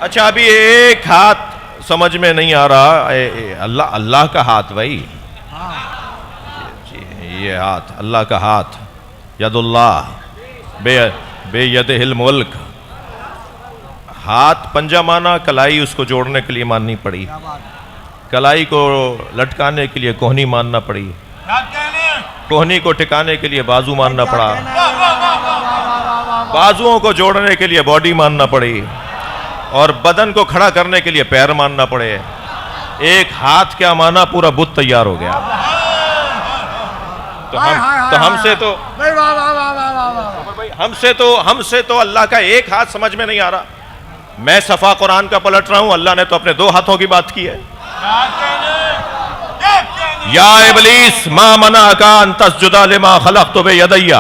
اچھا ابھی ایک ہاتھ سمجھ میں نہیں آ رہا، اللہ کا ہاتھ بھائی، یہ ہاتھ اللہ کا ہاتھ، ید اللہ بے یدہ الملک، ہاتھ پنجہ مانا، کلائی اس کو جوڑنے کے لیے ماننی پڑی، کلائی کو لٹکانے کے لیے کوہنی ماننا پڑی، کوہنی کو ٹکانے کے لیے بازو ماننا پڑا، بازوؤں کو جوڑنے کے لیے باڈی ماننا پڑی، اور بدن کو کھڑا کرنے کے لیے پیر ماننا پڑے۔ ایک ہاتھ کیا مانا، پورا بت تیار ہو گیا۔ ہم سے تو اللہ کا ایک ہاتھ سمجھ میں نہیں آ رہا۔ میں صفحہ قرآن کا پلٹ رہا ہوں، اللہ نے تو اپنے 2 ہاتھوں کی بات کی ہے۔ یا ابلیس ما منعک ان تسجد لما خلقت بیدی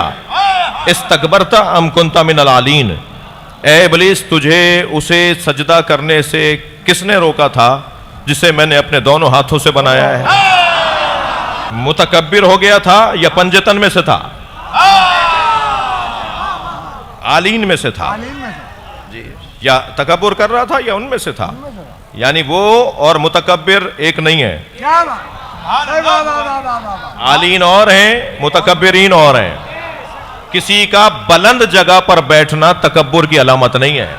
استکبرت ام کنت من العالین، اے ابلیس تجھے اسے سجدہ کرنے سے کس نے روکا تھا جسے میں نے اپنے دونوں ہاتھوں سے بنایا ہے؟ متکبر ہو گیا تھا یا پنجتن میں سے تھا؟ عالین میں سے تھا جی، یا تکبر کر رہا تھا یا ان میں سے تھا؟ یعنی وہ اور متکبر ایک نہیں ہے، عالین اور ہیں، متکبرین اور ہیں۔ کسی کا بلند جگہ پر بیٹھنا تکبر کی علامت نہیں ہے،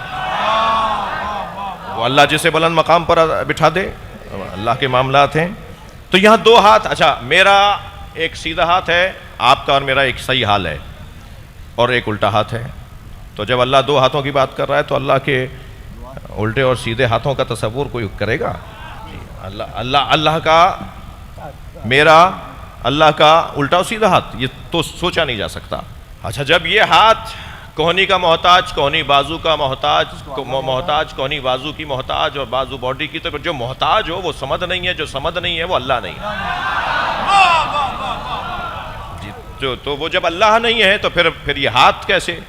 وہ اللہ جسے بلند مقام پر بٹھا دے، اللہ کے معاملات ہیں۔ تو یہاں 2 ہاتھ، اچھا میرا ایک سیدھا ہاتھ ہے، آپ کا اور میرا ایک صحیح حال ہے، اور ایک الٹا ہاتھ ہے۔ تو جب اللہ 2 ہاتھوں کی بات کر رہا ہے تو اللہ کے الٹے اور سیدھے ہاتھوں کا تصور کوئی کرے گا؟ اللہ کا میرا، اللہ کا الٹا اور سیدھا ہاتھ، یہ تو سوچا نہیں جا سکتا۔ اچھا جب یہ ہاتھ کوہنی کا محتاج، کوہنی بازو کا محتاج، کوہنی بازو کی محتاج اور بازو باڈی کی، تو جو محتاج ہو وہ سمد نہیں ہے، جو سمد نہیں ہے وہ اللہ نہیں ہے جی۔ تو وہ جب اللہ نہیں ہے تو پھر یہ ہاتھ کیسے؟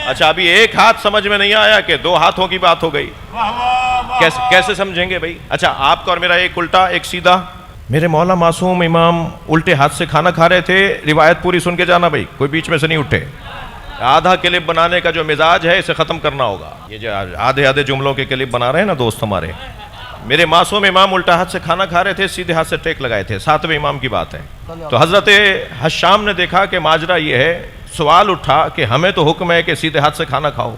اچھا ابھی ایک ہاتھ سمجھ میں نہیں آیا کہ 2 ہاتھوں کی بات ہو گئی، کیسے سمجھیں گے بھائی؟ اچھا آپ کا اور میرا ایک الٹا ایک سیدھا۔ میرے مولا معصوم امام الٹے ہاتھ سے کھانا کھا رہے تھے، روایت پوری سن کے جانا بھائی، کوئی بیچ میں سے نہیں اٹھے۔ آدھا کلپ بنانے کا جو مزاج ہے اسے ختم کرنا ہوگا، یہ جو آدھے جملوں کے کلپ بنا رہے ہیں نا دوست ہمارے۔ میرے معصوم امام الٹا ہاتھ سے کھانا کھا رہے تھے، سیدھے ہاتھ سے ٹیک لگائے تھے، 7ویں امام کی بات ہے۔ تو حضرت حشام نے دیکھا کہ ماجرا یہ ہے، سوال اٹھا کہ ہمیں تو حکم ہے کہ سیدھے ہاتھ سے کھانا کھاؤ،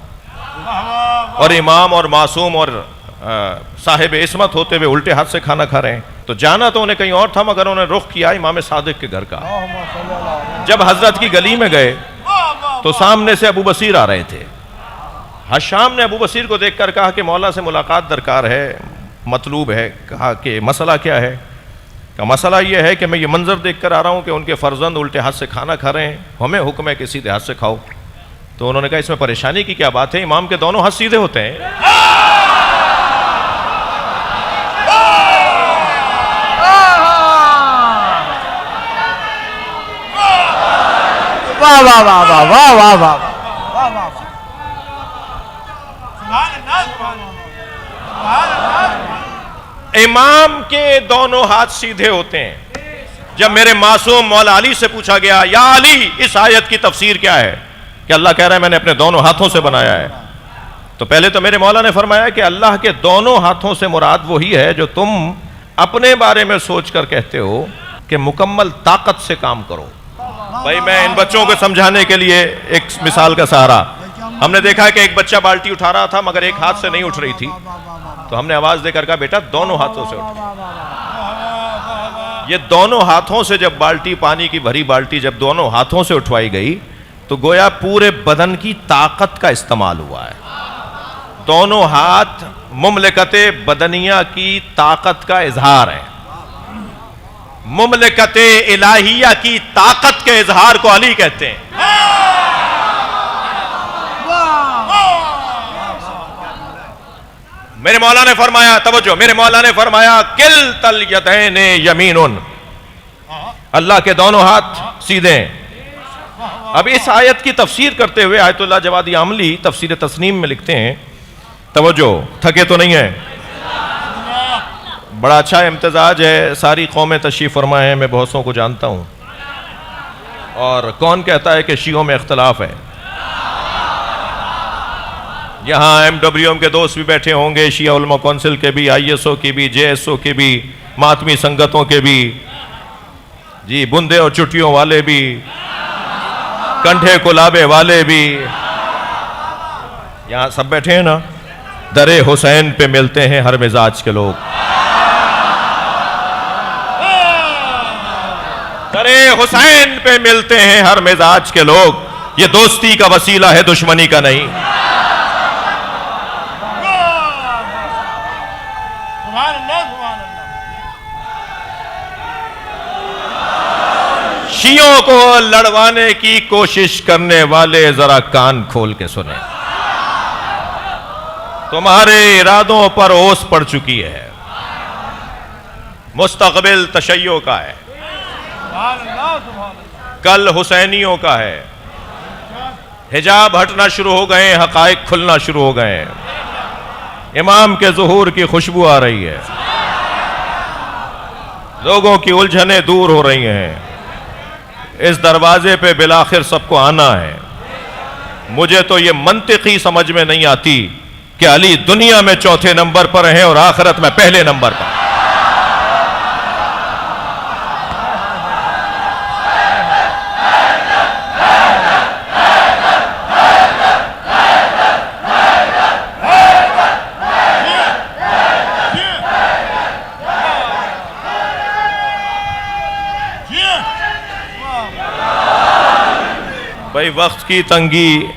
اور امام اور معصوم اور صاحب عصمت ہوتے ہوئے الٹے ہاتھ سے کھانا کھا رہے ہیں۔ تو جانا تو انہیں کہیں اور تھا، مگر انہیں رخ کیا امام صادق کے گھر کا۔ جب حضرت کی گلی میں گئے تو سامنے سے ابو بصیر آ رہے تھے۔ حشام نے ابو بصیر کو دیکھ کر کہا کہ مولا سے ملاقات درکار ہے، مطلوب ہے۔ کہا کہ مسئلہ کیا ہے؟ کہ مسئلہ یہ ہے کہ میں یہ منظر دیکھ کر آ رہا ہوں کہ ان کے فرزند الٹے ہاتھ سے کھانا کھا رہے ہیں، ہمیں حکم ہے کہ سیدھے ہاتھ سے کھاؤ۔ تو انہوں نے کہا اس میں پریشانی کی کیا بات ہے، امام کے دونوں ہاتھ سیدھے ہوتے ہیں۔ واہ واہ واہ واہ واہ واہ واہ امام کے دونوں ہاتھ سیدھے ہوتے ہیں۔ جب میرے معصوم مولا علی سے پوچھا گیا یا علی اس آیت کی تفسیر کیا ہے کہ اللہ کہہ رہا ہے میں نے اپنے دونوں ہاتھوں سے بنایا ہے، تو پہلے تو میرے مولا نے فرمایا کہ اللہ کے دونوں ہاتھوں سے مراد وہی ہے جو تم اپنے بارے میں سوچ کر کہتے ہو کہ مکمل طاقت سے کام کرو۔ بھائی میں ان بچوں کو سمجھانے کے لیے ایک مثال کا سہارا، ہم نے دیکھا کہ ایک بچہ بالٹی اٹھا رہا تھا مگر ایک ہاتھ سے نہیں اٹھ رہی تھی، تو ہم نے آواز دے کر کہا بیٹا دونوں ہاتھوں سے اٹھ۔ یہ دونوں ہاتھوں سے جب بالٹی، پانی کی بھری بالٹی جب دونوں ہاتھوں سے اٹھوائی گئی تو گویا پورے بدن کی طاقت کا استعمال ہوا ہے۔ دونوں ہاتھ مملکت بدنیہ کی طاقت کا اظہار ہے، مملکت الہیہ کی طاقت کے اظہار کو علی کہتے ہیں۔ میرے مولا نے فرمایا، توجہ، میرے مولا نے فرمایا کلتا الیدین یمین، اللہ کے دونوں ہاتھ سیدھے ہیں۔ اب اس آیت کی تفسیر کرتے ہوئے آیت اللہ جوادی عاملی تفسیر تسنیم میں لکھتے ہیں، توجہ تھکے تو نہیں ہیں، بڑا اچھا امتزاج ہے، ساری قومیں تشریف فرمائے ہیں، میں بہت سو کو جانتا ہوں، اور کون کہتا ہے کہ شیعوں میں اختلاف ہے؟ یہاں MWM کے دوست بھی بیٹھے ہوں گے، شیعہ علماء کونسل کے بھی، ISO کی بھی، JSO کے بھی، ماتمی سنگتوں کے بھی، جی بندے اور چٹیوں والے بھی، کنڈھے کلابے والے بھی، یہاں سب بیٹھے ہیں نا. در حسین پہ ملتے ہیں ہر مزاج کے لوگ. در حسین پہ ملتے ہیں ہر مزاج کے لوگ. یہ دوستی کا وسیلہ ہے، دشمنی کا نہیں. شیعوں کو لڑوانے کی کوشش کرنے والے ذرا کان کھول کے سنیں. تمہارے ارادوں پر اوس پڑ چکی ہے. مستقبل تشیع کا ہے، کل حسینیوں کا ہے. حجاب ہٹنا شروع ہو گئے، حقائق کھلنا شروع ہو گئے. امام کے ظہور کی خوشبو آ رہی ہے، لوگوں کی الجھنیں دور ہو رہی ہیں. اس دروازے پہ بالآخر سب کو آنا ہے. مجھے تو یہ منطقی سمجھ میں نہیں آتی کہ علی دنیا میں چوتھے نمبر پر ہیں اور آخرت میں پہلے نمبر پر. بھائی وقت کی تنگی،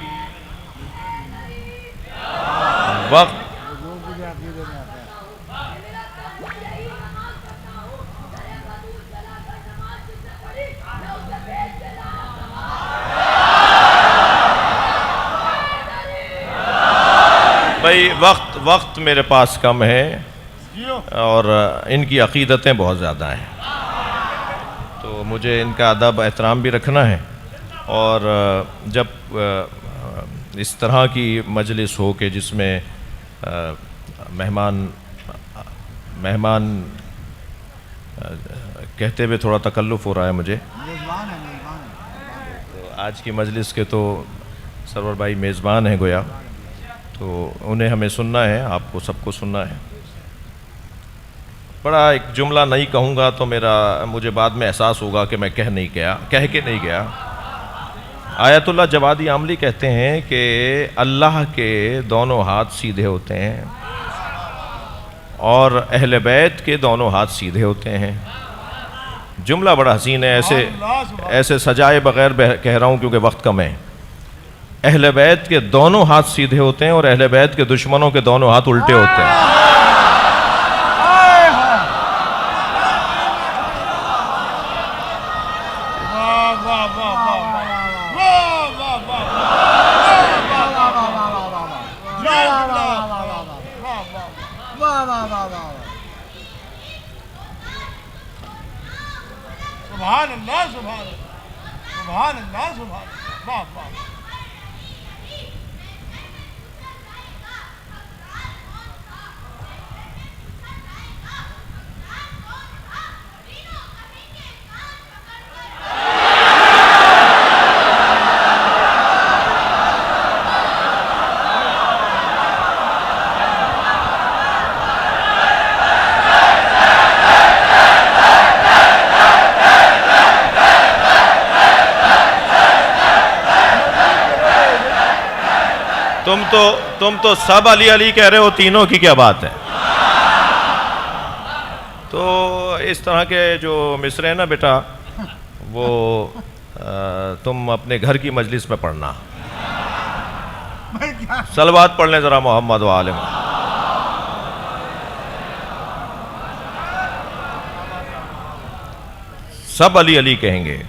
وقت بھائی وقت میرے پاس کم ہے اور ان کی عقیدتیں بہت زیادہ ہیں، تو مجھے ان کا ادب احترام بھی رکھنا ہے. اور جب اس طرح کی مجلس ہو کہ جس میں مہمان کہتے ہوئے تھوڑا تکلف ہو رہا ہے مجھے. تو آج کی مجلس کے تو سرور بھائی میزبان ہیں گویا، تو انہیں ہمیں سننا ہے، آپ کو سب کو سننا ہے. بڑا ایک جملہ نہیں کہوں گا تو مجھے بعد میں احساس ہوگا کہ میں کہہ کے نہیں گیا. آیت اللہ جوادی عاملی کہتے ہیں کہ اللہ کے دونوں ہاتھ سیدھے ہوتے ہیں اور اہل بیت کے دونوں ہاتھ سیدھے ہوتے ہیں. جملہ بڑا حسین ہے، ایسے سجائے بغیر کہہ رہا ہوں کیونکہ وقت کم ہے. اہل بیت کے دونوں ہاتھ سیدھے ہوتے ہیں اور اہل بیت کے دشمنوں کے دونوں ہاتھ الٹے ہوتے ہیں. سبحان اللہ، سبحان اللہ، سبحان اللہ، سبحان اللہ، واہ واہ. تم تو سب علی علی کہہ رہے ہو، تینوں کی کیا بات ہے؟ تو اس طرح کے جو مصرے ہیں نا بیٹا، وہ تم اپنے گھر کی مجلس میں پڑھنا. صلوات پڑھ لیں ذرا محمد و آل محمد. سب علی علی کہیں گے.